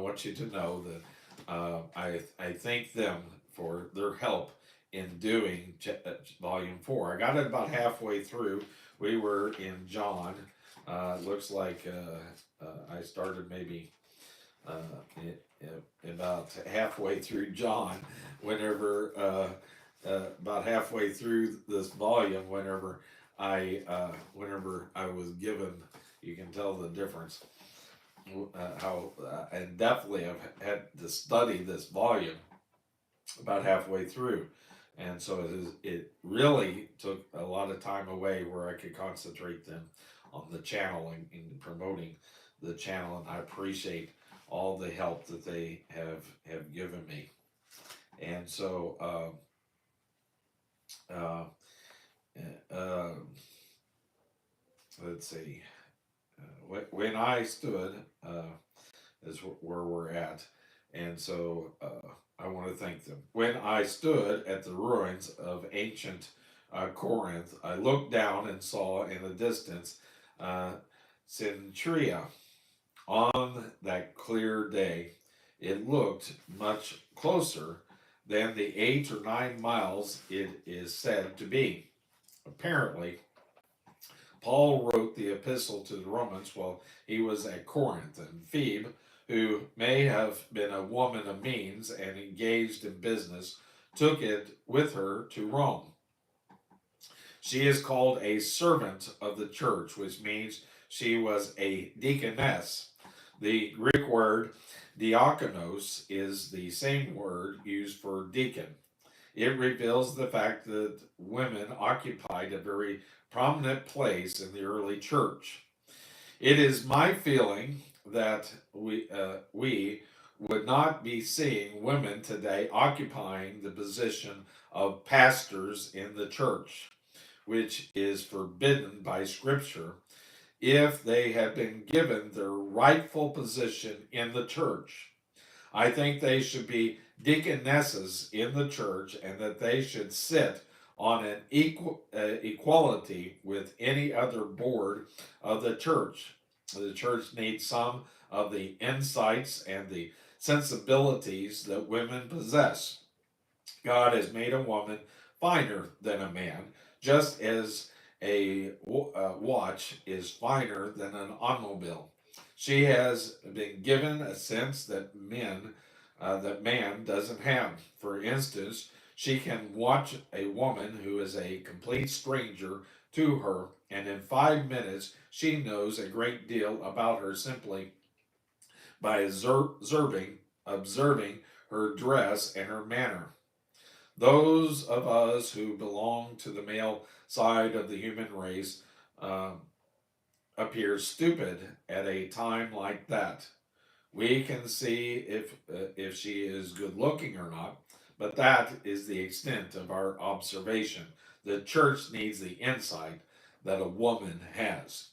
want you to know that I thank them for their help in doing volume 4. I got it about halfway through. We were in John. Looks like I started maybe uh, about halfway through John, whenever about halfway through this volume, whenever I was given, you can tell the difference. How and definitely I've had to study this volume about halfway through, and so it really took a lot of time away where I could concentrate then on the channel and promoting the channel, and I appreciate all the help that they have given me. And so uh, uh, let's see, when I stood is where we're at, and so I want to thank them. When I stood at the ruins of ancient Corinth, I looked down and saw in the distance uh, Centuria. On that clear day, it looked much closer than the 8 or 9 miles it is said to be. Apparently, Paul wrote the epistle to the Romans while he was at Corinth, and Phoebe, who may have been a woman of means and engaged in business, took it with her to Rome. She is called a servant of the church, which means she was a deaconess. The Greek word diakonos is the same word used for deacon. It reveals the fact that women occupied a very prominent place in the early church. It is my feeling that we would not be seeing women today occupying the position of pastors in the church, which is forbidden by Scripture, if they had been given their rightful position in the church. I think they should be deaconesses in the church and that they should sit on an equality with any other board of the church. The church needs some of the insights and the sensibilities that women possess. God has made a woman finer than a man, just as a watch is finer than an automobile. She has been given a sense that man doesn't have. For instance, she can watch a woman who is a complete stranger to her, and in 5 minutes she knows a great deal about her simply by observing her dress and her manner. Those of us who belong to the male side of the human race uh, appear stupid at a time like that. We can see if she is good looking or not, but that is the extent of our observation. The church needs the insight that a woman has,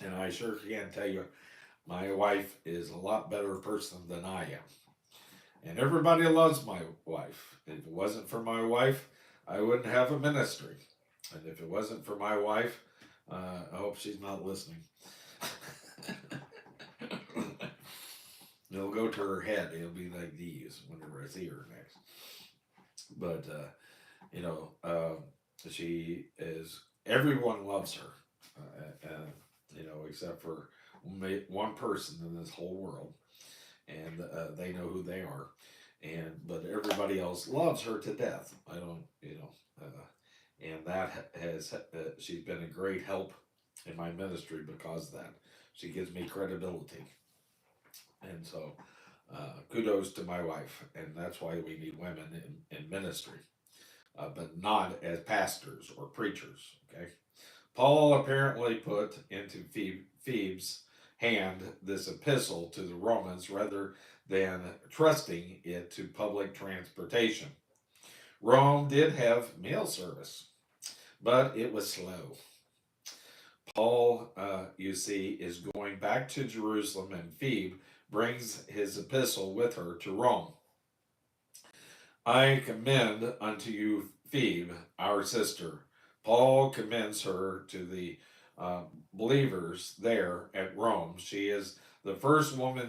and I sure can tell you, my wife is a lot better person than I am. And everybody loves my wife. If it wasn't for my wife, I wouldn't have a ministry. And if it wasn't for my wife, I hope she's not listening. It'll go to her head. It'll be like these whenever I see her next. But, you know, she is, everyone loves her, except for one person in this whole world. And they know who they are. But everybody else loves her to death. I don't, and that has she's been a great help in my ministry because of that. She gives me credibility, and so kudos to my wife, and that's why we need women in ministry, but not as pastors or preachers. Okay, Paul apparently put into Phoebe's hand this epistle to the Romans rather than trusting it to public transportation. Rome did have mail service, but it was slow. Paul, you see, is going back to Jerusalem, and Phoebe brings his epistle with her to Rome. I commend unto you Phoebe, our sister. Paul commends her to the believers there at Rome. She is the first woman